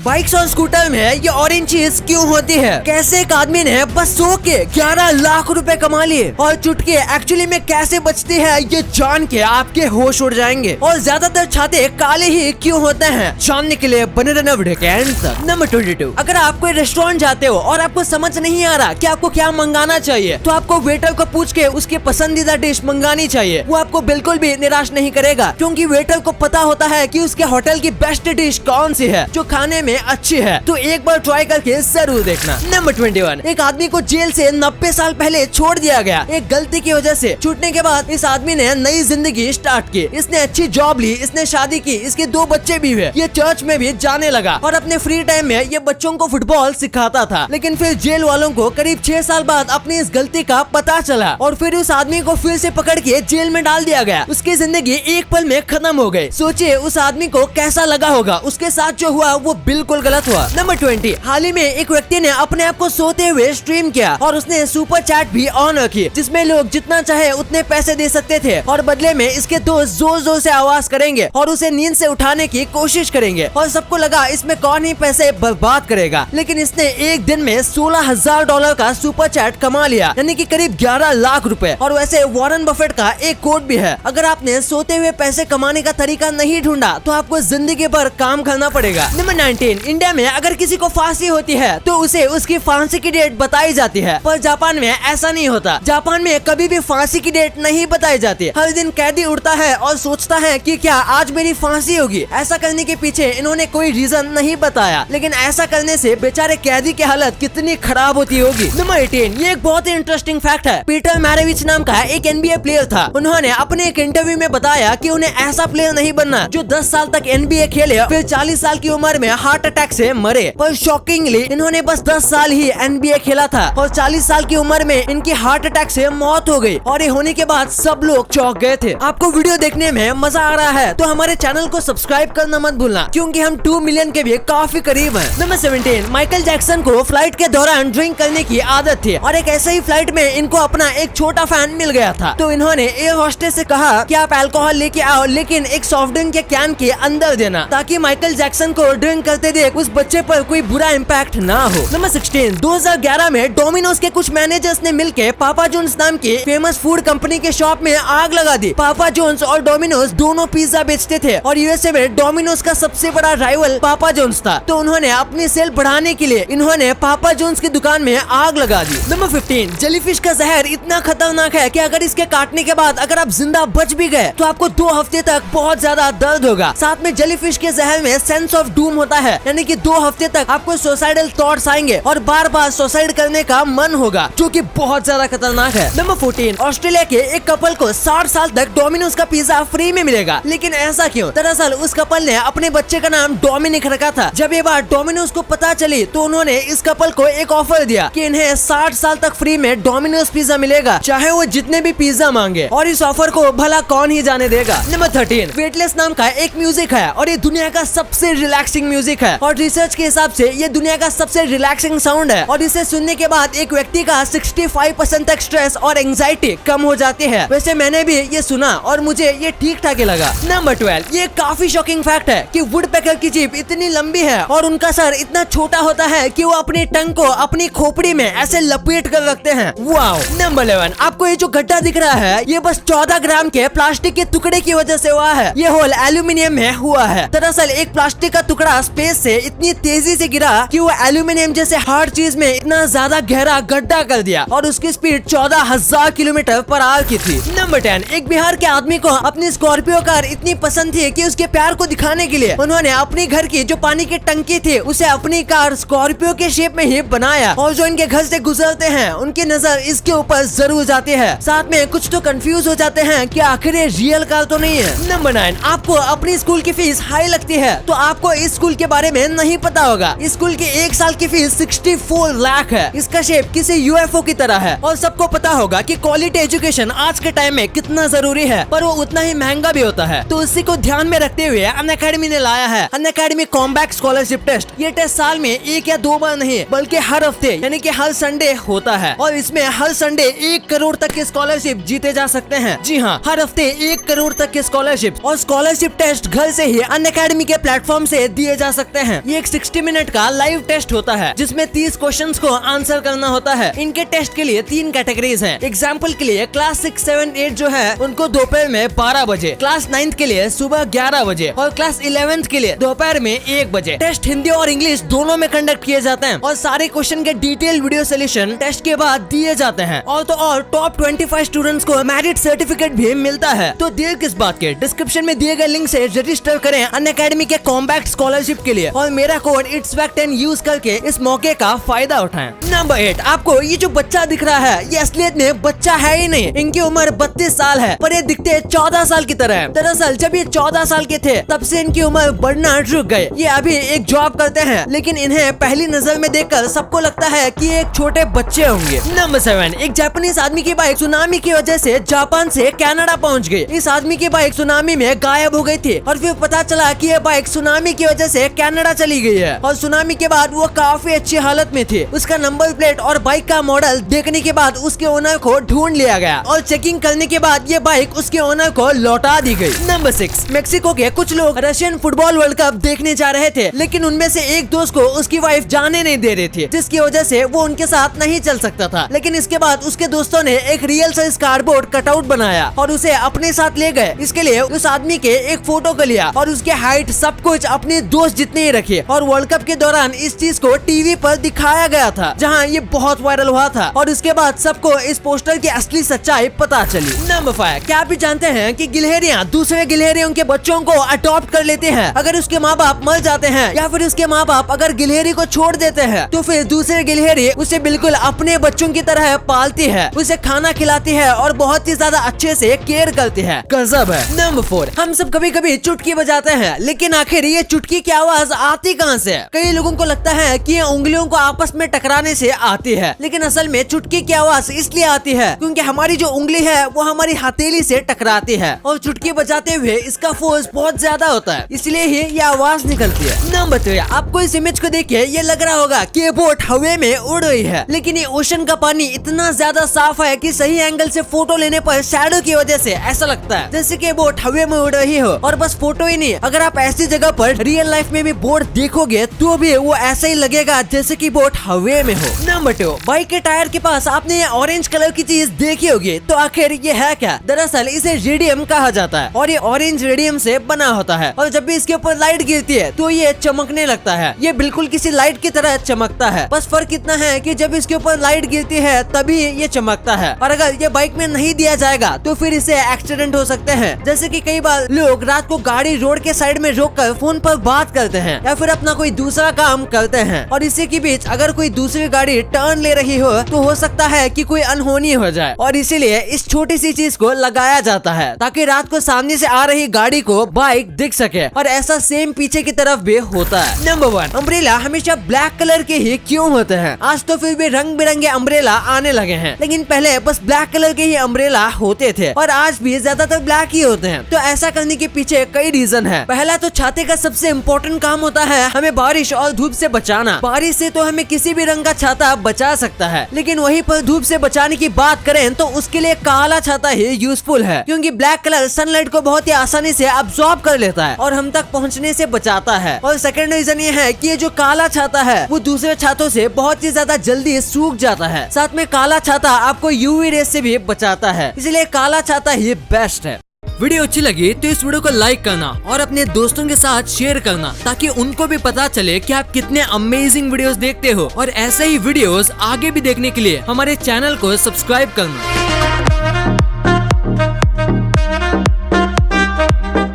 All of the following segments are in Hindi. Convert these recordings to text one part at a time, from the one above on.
बाइक्स और स्कूटर में ये ऑरेंज चीज क्यों होती है? कैसे एक आदमी ने बस सो के 11 लाख रुपए कमा लिए? और चुटकी एक्चुअली में कैसे बचती है, ये जान के आपके होश उड़ जाएंगे। और ज्यादातर छाते काले ही क्यों होते हैं, जानने के लिए बने रहना वीडियो के एंड तक। नंबर 22, अगर आप कोई रेस्टोरेंट जाते हो और आपको समझ नहीं आ रहा कि आपको क्या मंगाना चाहिए, तो आपको वेटर को पूछ के उसकी पसंदीदा डिश मंगानी चाहिए। वो आपको बिल्कुल भी निराश नहीं करेगा, क्योंकि वेटर को पता होता है कि उसके होटल की बेस्ट डिश कौन सी है जो खाने में अच्छी है। तो एक बार ट्राई करके जरूर देखना। नंबर 21, एक आदमी को जेल से 90 साल पहले छोड़ दिया गया एक गलती की वजह से। छूटने के बाद इस आदमी ने नई जिंदगी स्टार्ट की। इसने अच्छी जॉब ली, इसने शादी की, इसके 2 बच्चे भी हुए। ये चर्च में भी जाने लगा और अपने फ्री टाइम में ये बच्चों को फुटबॉल सिखाता था। लेकिन फिर जेल वालों को करीब 6 साल बाद अपनी इस गलती का पता चला और फिर उस आदमी को फिर से पकड़ के जेल में डाल दिया गया। उसकी जिंदगी एक पल में खत्म हो गई। सोचिए उस आदमी को कैसा लगा होगा। उसके साथ जो हुआ वो बिल्कुल गलत हुआ। नंबर 20, हाल ही में एक व्यक्ति ने अपने आप को सोते हुए स्ट्रीम किया और उसने सुपर चैट भी ऑन रखी, जिसमें लोग जितना चाहे उतने पैसे दे सकते थे और बदले में इसके दोस्त जोर जोर से आवाज करेंगे और उसे नींद से उठाने की कोशिश करेंगे। और सबको लगा इसमें कौन ही पैसे बर्बाद करेगा, लेकिन इसने एक दिन में $16,000 का सुपर चैट कमा लिया, यानी कि करीब 11 लाख रुपए। और वैसे वॉरेन बफेट का एक कोट भी है, अगर आपने सोते हुए पैसे कमाने का तरीका नहीं ढूंढा तो आपको जिंदगी भर काम करना पड़ेगा। नंबर 19, इंडिया में अगर किसी को फांसी होती है तो उसे उसकी फांसी की डेट बताई जाती है, पर जापान में ऐसा नहीं होता। जापान में कभी भी फांसी की डेट नहीं बताई जाती। हर दिन कैदी उठता है और सोचता है कि क्या आज मेरी फांसी होगी। ऐसा करने के पीछे इन्होंने कोई रीजन नहीं बताया, लेकिन ऐसा करने से बेचारे कैदी की हालत कितनी खराब होती होगी। नंबर 18, ये एक बहुत ही इंटरेस्टिंग फैक्ट है। पीटर मैरेविच नाम का एक NBA प्लेयर था। उन्होंने अपने एक इंटरव्यू में बताया कि उन्हें ऐसा प्लेयर नहीं बनना जो 10 साल तक NBA खेले फिर 40 साल की उम्र में हार्ट अटैक से मरे। पर शॉकिंगली इन्होंने बस 10 साल ही NBA खेला था और 40 साल की उम्र में इनकी हार्ट अटैक से मौत हो गई। और ये होने के बाद सब लोग चौंक गए थे। आपको वीडियो देखने में मजा आ रहा है तो हमारे चैनल को सब्सक्राइब करना मत भूलना, क्योंकि हम 2 मिलियन के भी काफी करीब हैं। नंबर 17, माइकल जैक्सन को फ्लाइट के दौरान ड्रिंक करने की आदत थी और एक ऐसे ही फ्लाइट में इनको अपना एक छोटा फैन मिल गया था। तो इन्होंने एयर होस्टेस से कहा कि आप अल्कोहल लेके आओ, लेकिन एक सॉफ्ट ड्रिंक के कैन के अंदर देना, ताकि माइकल जैक्सन को ड्रिंक करते देख उस बच्चे पर कोई बुरा इम्पैक्ट ना हो। नंबर 16, 2011 में डोमिनोज के कुछ मैनेजर्स ने मिलकर पापा जोन्स नाम की फेमस फूड कंपनी के शॉप में आग लगा दी। पापा जोन्स और डोमिनोज दोनों पिज्जा बेचते थे और यूएसए में डोमिनोज का सबसे बड़ा राइवल पापा जोन्स था। तो उन्होंने अपनी सेल बढ़ाने के लिए इन्होंने पापा जोन्स की दुकान में आग लगा दी। नंबर 15, जेलीफिश का जहर इतना खतरनाक है कि अगर इसके काटने के बाद अगर आप जिंदा बच भी गए तो आपको 2 हफ्ते तक बहुत ज्यादा दर्द होगा। साथ में जेलीफिश के जहर में सेंस ऑफ डूम होता है, यानी कि 2 हफ्ते तक आपको सुसाइडल थॉट्स आएंगे और बार बार सुसाइड करने का मन होगा, जो कि बहुत ज्यादा खतरनाक है। नंबर 14, ऑस्ट्रेलिया के एक कपल को 60 साल तक डोमिनोज का पिज्जा फ्री में मिलेगा। लेकिन ऐसा क्यों? दरअसल उस कपल ने अपने बच्चे का नाम डोमिनिक रखा था। जब ये बात डोमिनोज को पता चली तो उन्होंने इस कपल को एक ऑफर दिया कि इन्हें 60 साल तक फ्री में डोमिनोज पिज्जा मिलेगा, चाहे वो जितने भी पिज्जा मांगे। और इस ऑफर को भला कौन ही जाने देगा। नंबर 13, वेटलेस नाम का एक म्यूजिक है और ये दुनिया का सबसे रिलैक्सिंग म्यूजिक है और रिसर्च के हिसाब से ये दुनिया का सबसे रिलैक्सिंग साउंड है और इसे सुनने के बाद एक व्यक्ति का 65% तक स्ट्रेस और एंजाइटी कम हो जाती है। वैसे मैंने भी ये सुना और मुझे ये ठीक ठाक लगा। नंबर 12, ये काफी शॉकिंग फैक्ट है कि वुडपेकर की जीभ इतनी लंबी है और उनका सर इतना छोटा होता है कि वो अपनी टंग को अपनी खोपड़ी में ऐसे लपेट कर रखते हैं। वाओ। नंबर 11, आपको ये जो गड्ढा दिख रहा है ये बस 14 ग्राम के प्लास्टिक के टुकड़े की वजह से हुआ है। ये होल एल्यूमिनियम में हुआ है। दरअसल एक प्लास्टिक का टुकड़ा स्पेस से इतनी तेजी से गिरा कि वो एल्यूमिनियम जैसे हार्ड चीज में इतना ज्यादा गहरा गड्ढा कर दिया और उसकी स्पीड 14,000 किलोमीटर पर आवर की थी। नंबर 10, एक बिहार के आदमी को अपनी स्कॉर्पियो कार इतनी पसंद थी कि उसके प्यार को दिखाने के लिए उन्होंने अपनी घर की जो पानी की टंकी थी उसे अपनी कार स्कॉर्पियो के शेप में ही बनाया और जो इनके घर से गुजरते हैं उनकी नजर इसके ऊपर जरूर जाती है। साथ में कुछ तो कंफ्यूज हो जाते हैं कि आखिर ये रियल कार तो नहीं है। नंबर 9, आपको अपनी स्कूल की फीस हाई लगती है तो आपको इस स्कूल के बारे में नहीं पता होगा। इस स्कूल की 1 साल की फीस 64 लाख है। इसका शेप किसी UFO की तरह है और सबको पता होगा कि क्वालिटी एजुकेशन आज के टाइम में कितना जरूरी है, पर वो उतना ही महंगा भी होता है। तो इसी को ध्यान में रखते हुए अनअकैडमी ने लाया है अनअकैडमी कॉमबैक स्कॉलरशिप टेस्ट। ये टेस्ट साल में 1 या 2 बार नहीं बल्कि हर हफ्ते यानी कि हर संडे होता है और इसमें हर संडे 1 करोड़ तक के स्कॉलरशिप जीते जा सकते हैं। जी हाँ, हर हफ्ते 1 करोड़ तक के स्कॉलरशिप और स्कॉलरशिप टेस्ट घर से ही अनअकैडमी के प्लेटफॉर्म से दिए जा सकते करते हैं। ये एक 60 मिनट का लाइव टेस्ट होता है जिसमें 30 क्वेश्चंस को आंसर करना होता है। इनके टेस्ट के लिए 3 कैटेगरीज हैं। एग्जाम्पल के लिए क्लास 6, 7, 8 जो है उनको दोपहर में 12 बजे, क्लास 9th के लिए सुबह 11 बजे और क्लास 11th के लिए दोपहर में 1 बजे। टेस्ट हिंदी और इंग्लिश दोनों में कंडक्ट किए जाते हैं और सारे क्वेश्चन के डिटेल वीडियो सोल्यूशन टेस्ट के बाद दिए जाते हैं। और तो और टॉप 25 स्टूडेंट्स को मेरिट सर्टिफिकेट भी मिलता है। तो देर किस बात के, डिस्क्रिप्शन में दिए गए लिंक से रजिस्टर करें अनअकैडमी के कॉम्बैक्ट स्कॉलरशिप के लिए और मेरा कोड ITSVAC10 यूज करके इस मौके का फायदा उठाएं। नंबर 8, आपको ये जो बच्चा दिख रहा है ये असलियत में बच्चा है ही नहीं। इनकी उम्र 32 साल है पर ये दिखते 14 साल की तरह है। दरअसल जब ये 14 साल के थे तब से इनकी उम्र बढ़ना रुक गई। ये अभी एक जॉब करते हैं लेकिन इन्हें पहली नजर में देखकर सबको लगता है कि ये एक छोटे बच्चे होंगे। नंबर 7, एक जापानीज आदमी की बाइक सुनामी की वजह से जापान से कनाडा पहुंच गई। इस आदमी की बाइक सुनामी में गायब हो गई थी और फिर पता चला कि ये बाइक सुनामी की वजह से कनाडा चली गई है और सुनामी के बाद वो काफी अच्छी हालत में थी। उसका नंबर प्लेट और बाइक का मॉडल देखने के बाद उसके ओनर को ढूंढ लिया गया और चेकिंग करने के बाद ये बाइक उसके ओनर को लौटा दी गई। नंबर 6, मेक्सिको के कुछ लोग रशियन फुटबॉल वर्ल्ड कप देखने जा रहे थे लेकिन उनमें से एक दोस्त को उसकी वाइफ जाने नहीं दे रही थी जिसकी वजह से वो उनके साथ नहीं चल सकता था। लेकिन इसके बाद उसके दोस्तों ने एक रियल साइज कार्डबोर्ड कटआउट बनाया और उसे अपने साथ ले गए। इसके लिए उस आदमी के एक फोटो को लिया और उसके हाइट सब कुछ अपने दोस्त जितने ही रखे और वर्ल्ड कप के दौरान इस चीज को टीवी पर दिखाया गया था जहाँ ये बहुत वायरल हुआ था और उसके बाद सबको इस पोस्टर की असली सच्चाई पता चली। नंबर 5, क्या आप भी जानते हैं कि गिलहरियां दूसरे गिलहरियों के बच्चों को अडॉप्ट कर लेते हैं। अगर उसके माँ बाप मर जाते हैं या फिर उसके माँ बाप अगर गिलहरी को छोड़ देते हैं तो फिर दूसरे गिलहरी उसे बिल्कुल अपने बच्चों की तरह पालती है, उसे खाना खिलाती है और बहुत ही ज्यादा अच्छे से केयर करती है। गजब है। नंबर 4, हम सब कभी कभी चुटकी बजाते हैं लेकिन आखिर ये चुटकी की आवाज आती कहाँ से? कई लोगों को लगता है कि ये उंगलियों को आपस में टकराने से आती है लेकिन असल में चुटकी की आवाज इसलिए आती है क्योंकि हमारी जो उंगली है वो हमारी हथेली से टकराती है और चुटकी बजाते हुए इसका फोर्स बहुत ज्यादा होता है इसलिए ही ये आवाज निकलती है। नंबर 3, आपको इस इमेज को देखिए ये लग रहा होगा कि ये बोट हवा में उड़ रही है लेकिन ये ओशन का पानी इतना ज्यादा साफ है कि सही एंगल से फोटो लेने पर शैडो की वजह से ऐसा लगता है जैसे कि बोट हवा में उड़ रही हो। और बस फोटो ही नहीं, अगर आप ऐसी जगह पर रियल लाइफ में भी बोट देखोगे तो भी वो ऐसा ही लगेगा जैसे कि बोट हवा में हो। नंबर 2, बाइक के टायर के पास आपने ये ऑरेंज कलर की चीज देखी होगी तो आखिर ये है क्या? दरअसल इसे रेडियम कहा जाता है और ये ऑरेंज रेडियम से बना होता है और जब भी इसके ऊपर लाइट गिरती है तो ये चमकने लगता है। ये बिल्कुल किसी लाइट की तरह चमकता है, बस फर्क इतना है कि जब इसके ऊपर लाइट गिरती है तभी ये चमकता है और अगर ये बाइक में नहीं दिया जाएगा तो फिर इसे एक्सीडेंट हो सकते हैं। जैसे कि कई बार लोग रात को गाड़ी रोड के साइड में रोककर फोन पर बात करते हैं या फिर अपना कोई दूसरा काम करते हैं और इसी के बीच अगर कोई दूसरी गाड़ी टर्न ले रही हो तो हो सकता है कि कोई अनहोनी हो जाए और इसीलिए इस छोटी सी चीज को लगाया जाता है ताकि रात को सामने से आ रही गाड़ी को बाइक दिख सके और ऐसा सेम पीछे की तरफ भी होता है। नंबर 1, अम्ब्रेला हमेशा ब्लैक कलर के ही क्यों होते हैं? आज तो फिर भी रंग बिरंगे अम्ब्रेला आने लगे हैं लेकिन पहले बस ब्लैक कलर के ही अम्ब्रेला होते थे और आज भी ज्यादातर ब्लैक ही होते हैं। तो ऐसा करने के पीछे कई रीजन है। पहला तो छाते का सबसे इम्पोर्टेंट काम होता है हमें बारिश और धूप से बचाना। बारिश से तो हमें किसी भी रंग का छाता बचा सकता है लेकिन वहीं पर धूप से बचाने की बात करें तो उसके लिए काला छाता ही यूजफुल है क्योंकि ब्लैक कलर सनलाइट को बहुत ही आसानी से अब्सॉर्ब कर लेता है और हम तक पहुंचने से बचाता है। और सेकंड रीजन ये है कि ये जो काला छाता है वो दूसरे छातों से बहुत ही ज्यादा जल्दी सूख जाता है। साथ में काला छाता आपको यूवी रेस से भी बचाता है, इसलिए काला छाता ही बेस्ट है। वीडियो अच्छी लगी तो इस वीडियो को लाइक करना और अपने दोस्तों के साथ शेयर करना ताकि उनको भी पता चले कि आप कितने अमेजिंग वीडियोस देखते हो और ऐसे ही वीडियोस आगे भी देखने के लिए हमारे चैनल को सब्सक्राइब करना।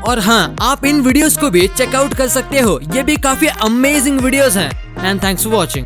और हाँ, आप इन वीडियोस को भी चेकआउट कर सकते हो, ये भी काफी अमेजिंग वीडियोस हैं। And thanks for watching.